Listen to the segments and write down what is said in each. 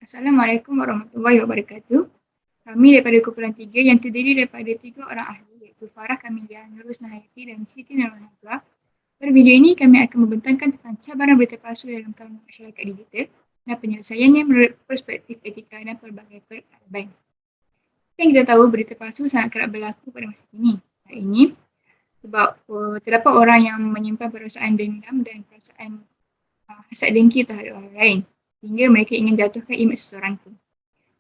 Assalamualaikum warahmatullahi wabarakatuh. Kami daripada kumpulan 3 yang terdiri daripada 3 orang ahli iaitu Farah Kamilia, Nuruz Nahayati dan Siti Nurul Najwa. Pada video ini kami akan membentangkan tentang cabaran berita palsu dalam kalangan masyarakat digital dan penyelesaiannya menurut perspektif etika dan pelbagai peradaban. Yang kita tahu berita palsu sangat kerap berlaku pada masa kini. Hari ini sebab terdapat orang yang menyimpan perasaan dendam dan perasaan hasad dengki terhadap orang lain hingga mereka ingin jatuhkan imej seseorang itu.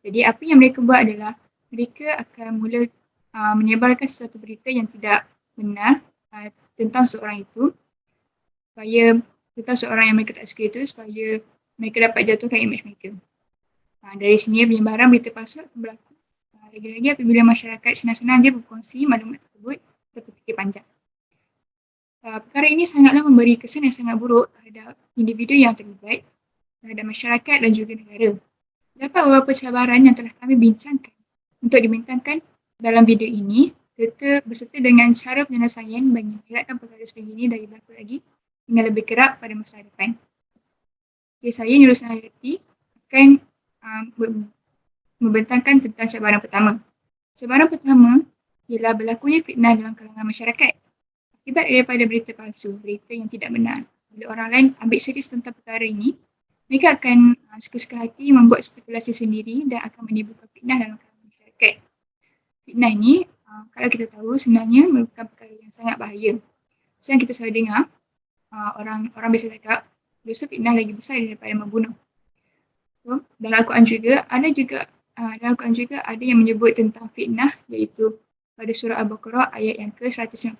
Jadi apa yang mereka buat adalah mereka akan mula menyebarkan sesuatu berita yang tidak benar tentang seorang itu tentang seorang yang mereka tak suka itu supaya mereka dapat jatuhkan imej mereka. Dari sini penyebaran berita palsu akan berlaku. Lagi-lagi apabila masyarakat senang-senang dia berkongsi maklumat tersebut berfikir panjang. Perkara ini sangatlah memberi kesan yang sangat buruk terhadap individu yang terlibat, terhadap masyarakat dan juga negara. Dapat beberapa cabaran yang telah kami bincangkan untuk dibentangkan dalam video ini beserta dengan cara penyelesaian bagi mengelakkan perkara sebegini dari berlaku lagi hingga lebih kerap pada masa depan. Okay, saya Nuruz Nahayati akan membentangkan tentang cabaran pertama. Cabaran pertama ialah berlakunya fitnah dalam kalangan masyarakat akibat daripada berita palsu, berita yang tidak benar. Bila orang lain ambil serius tentang perkara ini, mereka akan suka-suka hati membuat spekulasi sendiri dan akan menimbulkan fitnah dalam kalangan masyarakat. Fitnah ini, kalau kita tahu sebenarnya merupakan perkara yang sangat bahaya. So yang kita selalu dengar, orang biasa cakap, dosa fitnah lagi besar daripada membunuh. So, dalam Al-Quran juga ada yang menyebut tentang fitnah, iaitu pada surah Al-Baqarah ayat yang ke-191,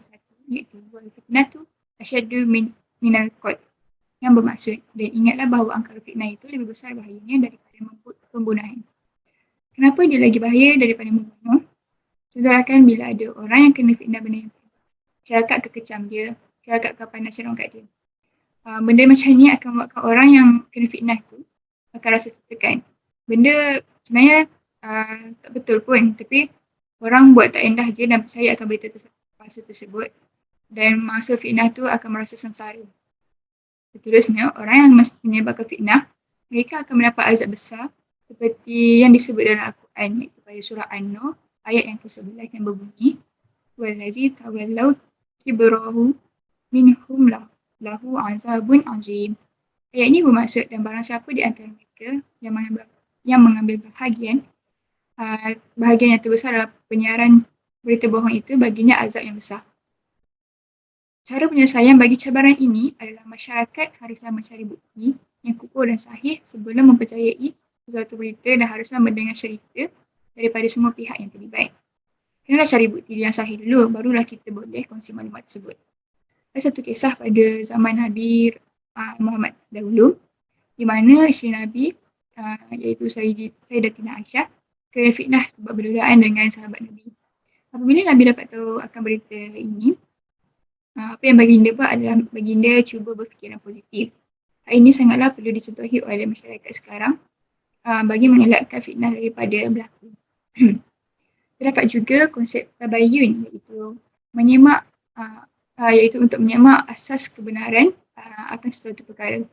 iaitu wal-fitnatu asyaddu minal qatl, yang bermaksud, dan ingatlah bahawa angkara fitnah itu lebih besar bahayanya daripada pembunuhan. Kenapa dia lagi bahaya daripada membunuh? Contohkan bila ada orang yang kena fitnah benda yang masyarakat kekecam dia, masyarakat akan panas serang kat dia. Benda macam ni akan buatkan orang yang kena fitnah tu akan rasa tertekan. Benda sebenarnya tak betul pun, tapi orang buat tak endah je dan percaya akan berita palsu tersebut, dan masa fitnah tu akan merasa sengsara. Seterusnya, orang yang menyebarkan fitnah, mereka akan mendapat azab besar seperti yang disebut dalam Al-Quran, iaitu pada surah An-Nur ayat yang ke-11 yang berbunyi wallazi tawallau kibrahu minhum lahu azabun azim. Ayat ini bermaksud, dan barang siapa di antara mereka yang mengambil bahagian yang terbesar dalam penyiaran berita bohong itu, baginya azab yang besar. Cara penyelesaian bagi cabaran ini adalah masyarakat haruslah mencari bukti yang kukuh dan sahih sebelum mempercayai suatu berita, dan haruslah mendengar cerita daripada semua pihak yang terlibat. Kenalah cari bukti yang sahih dulu, barulah kita boleh kongsi maklumat tersebut. Ada satu kisah pada zaman Nabi Muhammad dahulu, di mana isteri Nabi, iaitu Sayyidatina Aisyah, kena fitnah sebab berduraan dengan sahabat Nabi. Apabila Nabi dapat tahu akan berita ini, apa yang baginda buat adalah baginda cuba berfikiran positif. Hal ini sangatlah perlu dicontohi oleh masyarakat sekarang bagi mengelakkan fitnah daripada berlaku. Terdapat juga konsep tabayyun, iaitu untuk menyemak asas kebenaran akan sesuatu perkara.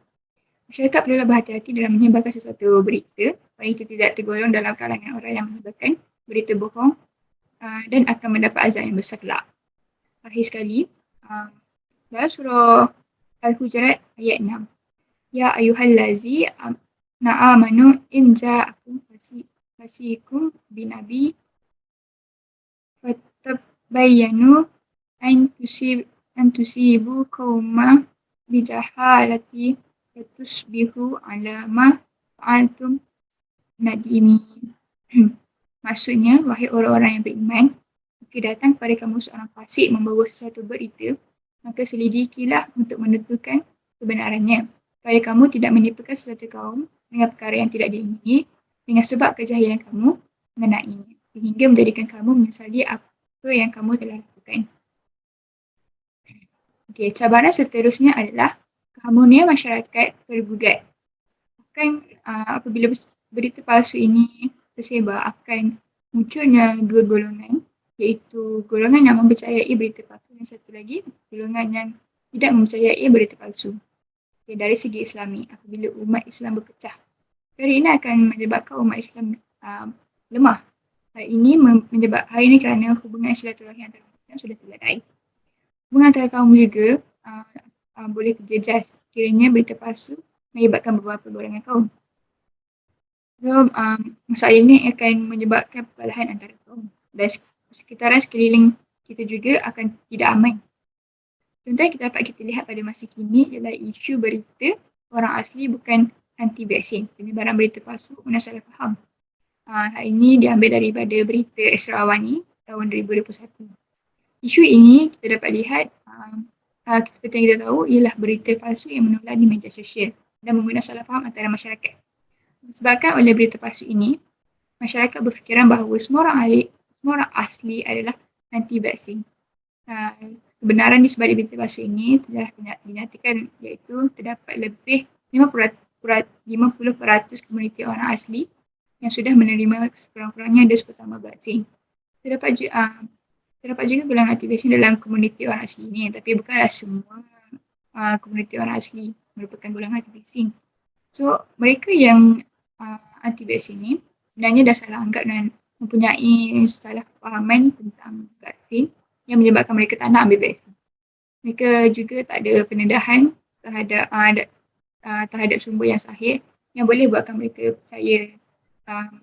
Masyarakat perlulah berhati-hati dalam menyebarkan sesuatu berita supaya itu tidak tergolong dalam kalangan orang yang menyebarkan berita bohong dan akan mendapat azab yang besar kelak. Akhir sekali, dalam surah Al-Hujurat ayat 6, ya ayyuhallazi na'amanu in ja'akum fasikum binabi fatabayyanu an tusibu qauma bijahalati fatusbihu ala ma fa'altum nadimin. Maksudnya, wahai orang-orang yang beriman, jika datang kepada kamu seorang fasik membawa sesuatu berita, maka selidikilah untuk menentukan kebenarannya, supaya kamu tidak menipukan sesuatu kaum dengan perkara yang tidak diingini dengan sebab kejahilan kamu mengenainya, sehingga menjadikan kamu menyesali apa yang kamu telah lakukan. Okey, cabaran seterusnya adalah keharmonian masyarakat tergugat. Apabila berita palsu ini tersebar, akan munculnya dua golongan, iaitu golongan yang mempercayai berita palsu dan satu lagi golongan yang tidak mempercayai berita palsu. Okay, dari segi Islami, apabila umat Islam berpecah, Perkara ini akan menyebabkan umat Islam lemah. Hal ini kerana hubungan silaturahmi antara umat Islam sudah tergadai. Hubungan antara kaum juga boleh terjejas kiranya berita palsu menyebabkan beberapa golongan kaum. So, masalah ini akan menyebabkan perbalahan antara kaum dan sekitaran sekeliling kita juga akan tidak aman. Contoh yang kita lihat pada masa kini ialah isu berita orang asli bukan anti vaksin, penyebaran berita palsu guna salah faham. Hal ini diambil daripada berita Esra Awani tahun 2021. Isu ini kita dapat lihat seperti yang kita tahu ialah berita palsu yang menular di media sosial dan menggunakan salah faham antara masyarakat. Disebabkan oleh berita palsu ini, masyarakat berfikiran bahawa semua orang asli adalah anti vaksin. Kebenaran di sebalik berita palsu ini telah dinyatakan iaitu terdapat lebih 50% komuniti orang asli yang sudah menerima sekurang-kurangnya dos pertama vaksin. Terdapat juga golongan anti vaksin dalam komuniti orang asli ini, tapi bukanlah semua komuniti orang asli merupakan golongan anti vaksin. So, mereka yang anti vaksin ini sebenarnya dah salah anggap dan mempunyai salah kefahaman tentang vaksin yang menyebabkan mereka tak nak ambil vaksin. Mereka juga tak ada pendedahan terhadap sumber yang sahih yang boleh buatkan mereka percaya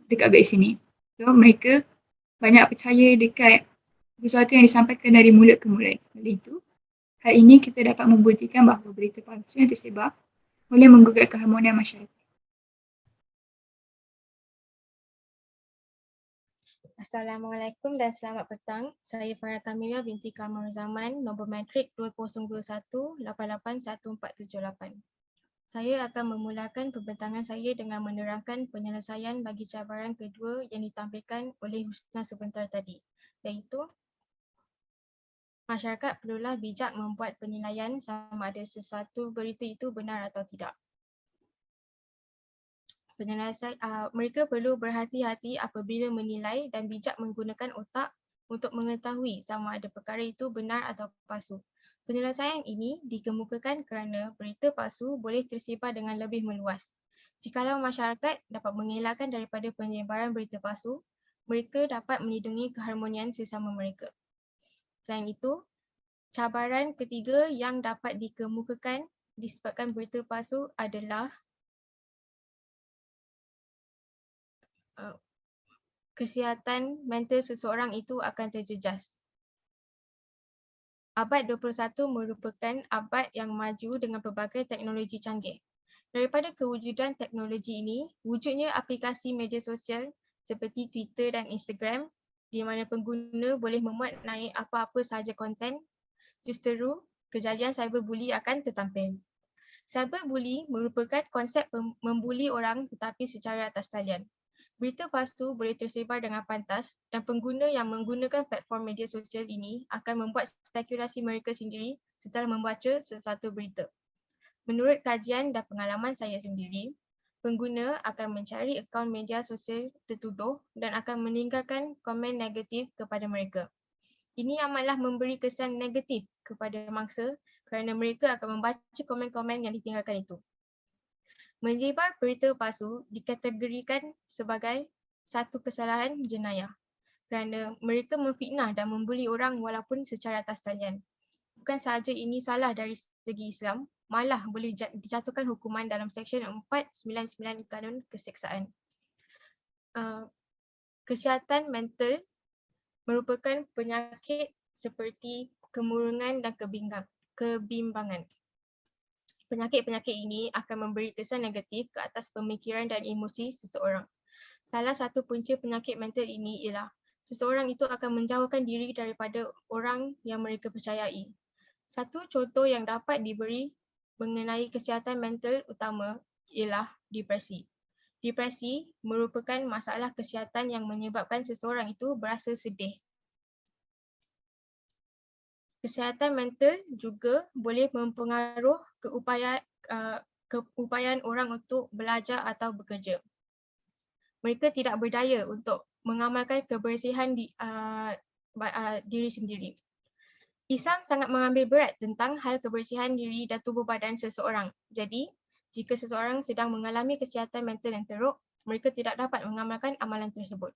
dekat vaksin ni. So, mereka banyak percaya dekat sesuatu yang disampaikan dari mulut ke mulut. Oleh itu, hal ini kita dapat membuktikan bahawa berita palsu yang tersebar boleh menggugat keharmonian masyarakat. Assalamualaikum dan selamat petang. Saya Farah Kamilah binti Kamar Zaman, nombor matrik 2021-881478. Saya akan memulakan pembentangan saya dengan menerangkan penyelesaian bagi cabaran kedua yang ditampilkan oleh Husna sebentar tadi, iaitu masyarakat perlulah bijak membuat penilaian sama ada sesuatu berita itu benar atau tidak. Mereka perlu berhati-hati apabila menilai dan bijak menggunakan otak untuk mengetahui sama ada perkara itu benar atau palsu. Penyelesaian ini dikemukakan kerana berita palsu boleh tersebar dengan lebih meluas. Jikalau masyarakat dapat mengelakkan daripada penyebaran berita palsu, mereka dapat melindungi keharmonian sesama mereka. Selain itu, cabaran ketiga yang dapat dikemukakan disebabkan berita palsu adalah kesihatan mental seseorang itu akan terjejas. Abad 21 merupakan abad yang maju dengan pelbagai teknologi canggih. Daripada kewujudan teknologi ini, wujudnya aplikasi media sosial seperti Twitter dan Instagram di mana pengguna boleh memuat naik apa-apa sahaja konten, justeru kejadian cyberbuli akan tertampil. Cyberbuli merupakan konsep membuli orang tetapi secara atas talian. Berita palsu boleh tersebar dengan pantas dan pengguna yang menggunakan platform media sosial ini akan membuat spekulasi mereka sendiri setelah membaca sesuatu berita. Menurut kajian dan pengalaman saya sendiri, pengguna akan mencari akaun media sosial tertuduh dan akan meninggalkan komen negatif kepada mereka. Ini amatlah memberi kesan negatif kepada mangsa kerana mereka akan membaca komen-komen yang ditinggalkan itu. Menyebar berita palsu dikategorikan sebagai satu kesalahan jenayah kerana mereka memfitnah dan membuli orang walaupun secara atas talian. Bukan sahaja ini salah dari segi Islam, malah boleh dijatuhkan hukuman dalam Seksyen 499 Kanun Keseksaan. Kesihatan mental merupakan penyakit seperti kemurungan dan kebimbangan. Penyakit-penyakit ini akan memberi kesan negatif ke atas pemikiran dan emosi seseorang. Salah satu punca penyakit mental ini ialah seseorang itu akan menjauhkan diri daripada orang yang mereka percayai. Satu contoh yang dapat diberi mengenai kesihatan mental utama ialah depresi. Depresi merupakan masalah kesihatan yang menyebabkan seseorang itu berasa sedih. Kesihatan mental juga boleh mempengaruhi keupayaan orang untuk belajar atau bekerja. Mereka tidak berdaya untuk mengamalkan kebersihan diri sendiri. Islam sangat mengambil berat tentang hal kebersihan diri dan tubuh badan seseorang. Jadi, Jika seseorang sedang mengalami kesihatan mental yang teruk, mereka tidak dapat mengamalkan amalan tersebut.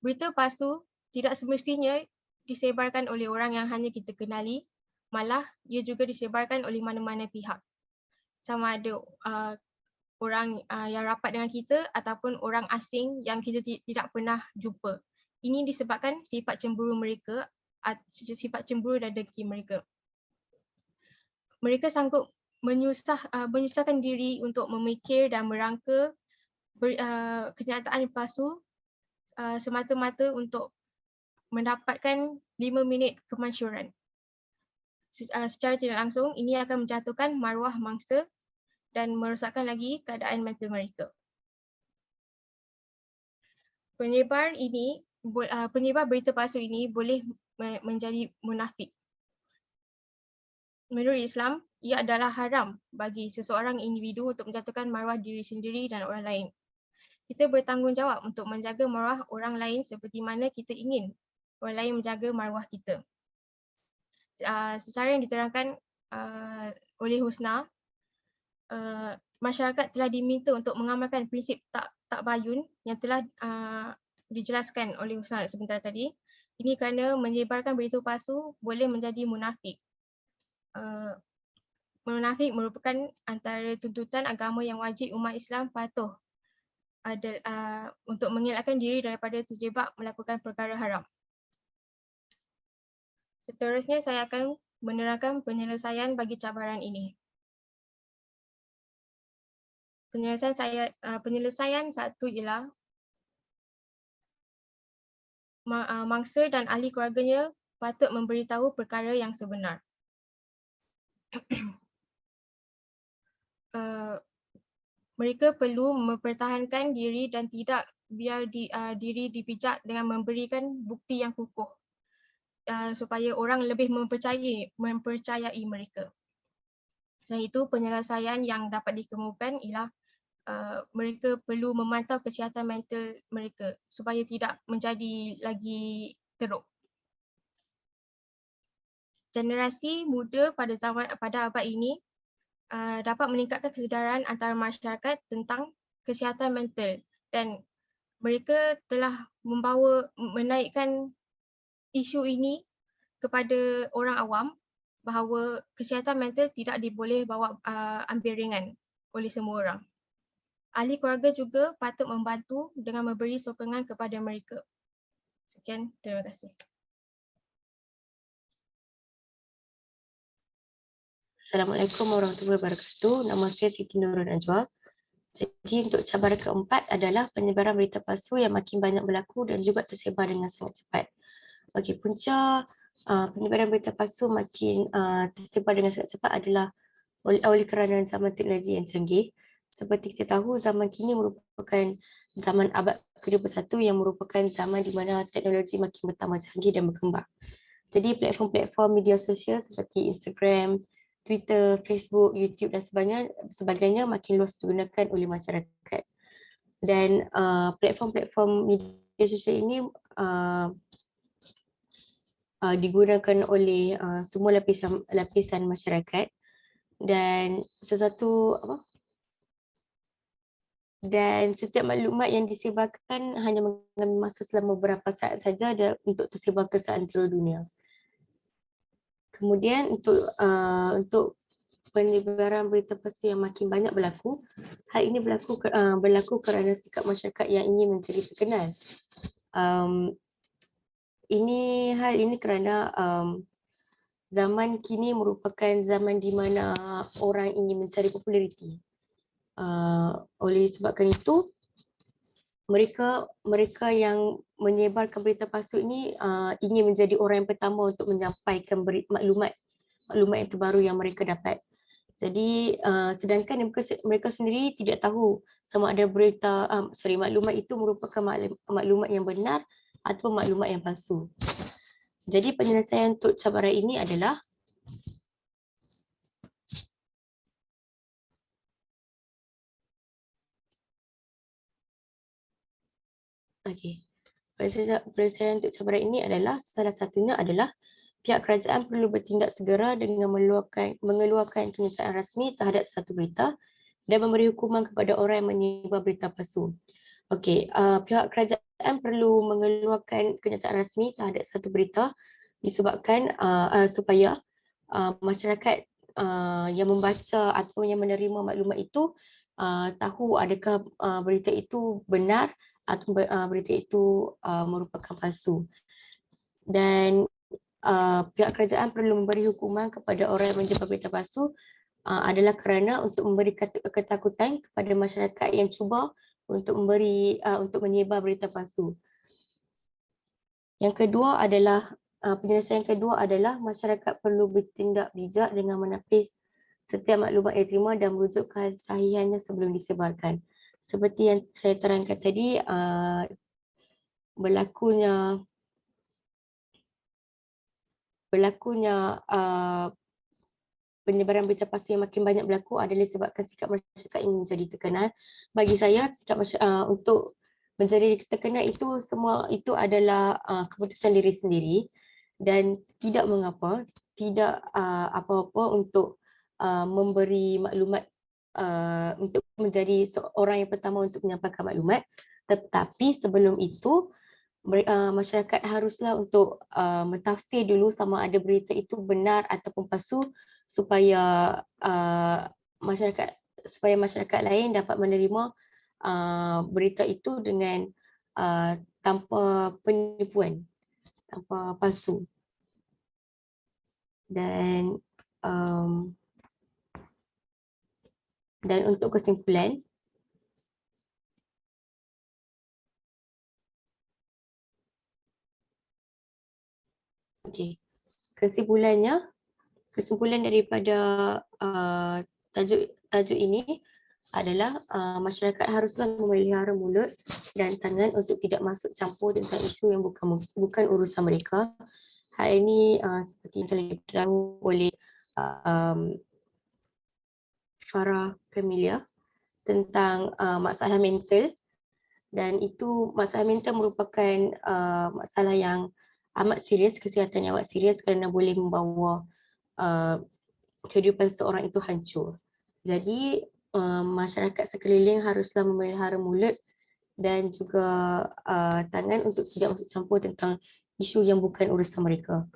Berita palsu tidak semestinya disebarkan oleh orang yang hanya kita kenali, malah ia juga disebarkan oleh mana-mana pihak. Sama ada orang yang rapat dengan kita ataupun orang asing yang kita tidak pernah jumpa. Ini disebabkan sifat cemburu mereka, sifat cemburu dan dengki mereka. Mereka sanggup menyusahkan diri untuk memikir dan merangka kenyataan palsu semata-mata untuk mendapatkan 5 minit kemasyhuran. Secara tidak langsung, ini akan menjatuhkan maruah mangsa dan merosakkan lagi keadaan mental mereka. Penyebar berita palsu ini boleh menjadi munafik. Menurut Islam, ia adalah haram bagi seseorang individu untuk menjatuhkan maruah diri sendiri dan orang lain. Kita bertanggungjawab untuk menjaga maruah orang lain seperti mana kita ingin orang lain menjaga maruah kita. Secara yang diterangkan oleh Husna, masyarakat telah diminta untuk mengamalkan prinsip tak bayun yang telah dijelaskan oleh Husna sebentar tadi. Ini kerana menyebarkan berita palsu boleh menjadi munafik. Munafik merupakan antara tuntutan agama yang wajib umat Islam patuh untuk mengelakkan diri daripada terjebak melakukan perkara haram. Seterusnya saya akan menerangkan penyelesaian bagi cabaran ini. Penyelesaian satu ialah mangsa dan ahli keluarganya patut memberitahu perkara yang sebenar. Mereka perlu mempertahankan diri dan tidak biar diri dipijak dengan memberikan bukti yang kukuh supaya orang lebih mempercayai mereka. Selain itu, penyelesaian yang dapat dikemukakan ialah mereka perlu memantau kesihatan mental mereka supaya tidak menjadi lagi teruk. Generasi muda pada abad ini dapat meningkatkan kesedaran antara masyarakat tentang kesihatan mental dan mereka telah menaikkan isu ini kepada orang awam bahawa kesihatan mental tidak diboleh bawa ambil ringan oleh semua orang. Ahli keluarga juga patut membantu dengan memberi sokongan kepada mereka. Sekian, terima kasih. Assalamualaikum warahmatullahi wabarakatuh. Nama saya Siti Nurul Najwa. Jadi untuk cabaran keempat adalah penyebaran berita palsu yang makin banyak berlaku dan juga tersebar dengan sangat cepat. Bagi punca penyebaran berita palsu makin tersebar dengan sangat cepat adalah oleh kerana zaman teknologi yang canggih. Seperti kita tahu, zaman kini merupakan zaman abad ke-21 yang merupakan zaman di mana teknologi makin bertambah canggih dan berkembang. Jadi platform-platform media sosial seperti Instagram, Twitter, Facebook, YouTube dan sebagainya makin luas digunakan oleh masyarakat. Dan platform-platform media sosial ini digunakan oleh semua lapisan masyarakat dan setiap maklumat yang disebarkan hanya mengambil masa selama beberapa saat saja untuk tersebar ke seantero dunia. Kemudian untuk penyebaran berita palsu yang makin banyak berlaku, hal ini berlaku kerana sikap masyarakat yang ingin menjadi terkenal. Hal ini kerana zaman kini merupakan zaman di mana orang ingin mencari populariti. Oleh sebabkan itu, mereka yang menyebarkan berita palsu ini ingin menjadi orang yang pertama untuk menyampaikan maklumat yang terbaru yang mereka dapat. Jadi sedangkan mereka sendiri tidak tahu sama ada maklumat itu merupakan maklumat yang benar atau maklumat yang palsu. Jadi penyelesaian untuk cabaran ini adalah penyelesaian untuk cabaran ini adalah salah satunya adalah pihak kerajaan perlu bertindak segera dengan mengeluarkan kenyataan rasmi terhadap satu berita dan memberi hukuman kepada orang yang menyebar berita palsu. Okey, pihak kerajaan perlu mengeluarkan kenyataan rasmi terhadap satu berita disebabkan supaya masyarakat yang membaca atau yang menerima maklumat itu tahu adakah berita itu benar atau berita itu merupakan palsu. Dan pihak kerajaan perlu memberi hukuman kepada orang yang menyebar berita palsu adalah kerana untuk memberi ketakutan kepada masyarakat yang cuba untuk menyebar berita palsu. Yang kedua adalah penyelesaian kedua adalah masyarakat perlu bertindak bijak dengan menepis setiap maklumat yang diterima dan merujuk kesahihannya sebelum disebarkan. Seperti yang saya terangkan tadi, berlakunya penyebaran berita palsu yang makin banyak berlaku adalah disebabkan sikap masyarakat ini menjadi terkenal. Bagi saya, sikap untuk menjadi terkenal itu semua itu adalah keputusan diri sendiri dan tidak mengapa, tidak apa-apa untuk memberi maklumat untuk menjadi seorang yang pertama untuk menyampaikan maklumat. Tetapi sebelum itu masyarakat haruslah untuk mentafsir dulu sama ada berita itu benar ataupun palsu supaya masyarakat lain dapat menerima berita itu dengan tanpa penipuan, tanpa palsu. Dan untuk kesimpulan, kesimpulan daripada tajuk ini adalah masyarakat haruslah memelihara mulut dan tangan untuk tidak masuk campur tentang isu yang bukan urusan mereka. Hal ini seperti yang telah ditahu oleh Farah Camelia tentang masalah mental, dan itu masalah mental merupakan masalah yang amat serius, kesihatan yang amat serius kerana boleh membawa kehidupan seorang itu hancur. Jadi masyarakat sekeliling haruslah memelihara mulut dan juga tangan untuk tidak masuk campur tentang isu yang bukan urusan mereka.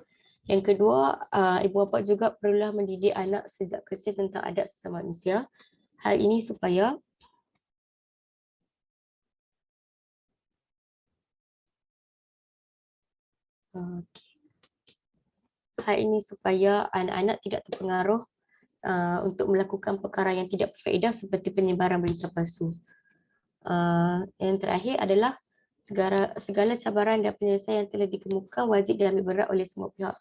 Yang kedua, ibu bapa juga perlulah mendidik anak sejak kecil tentang adab sesama manusia. Hal ini supaya anak-anak tidak terpengaruh untuk melakukan perkara yang tidak berfaedah seperti penyebaran berita palsu. Yang terakhir adalah segala cabaran dan penyelesaian yang telah dikemukakan wajib diambil berat oleh semua pihak.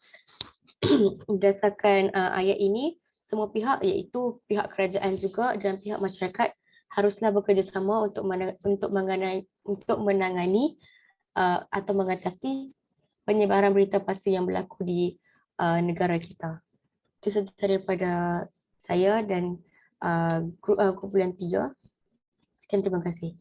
Berdasarkan ayat ini, semua pihak iaitu pihak kerajaan juga dan pihak masyarakat haruslah bekerjasama untuk menangani atau mengatasi penyebaran berita palsu yang berlaku di negara kita. Itu sahaja daripada saya dan kumpulan 3. Sekian, terima kasih.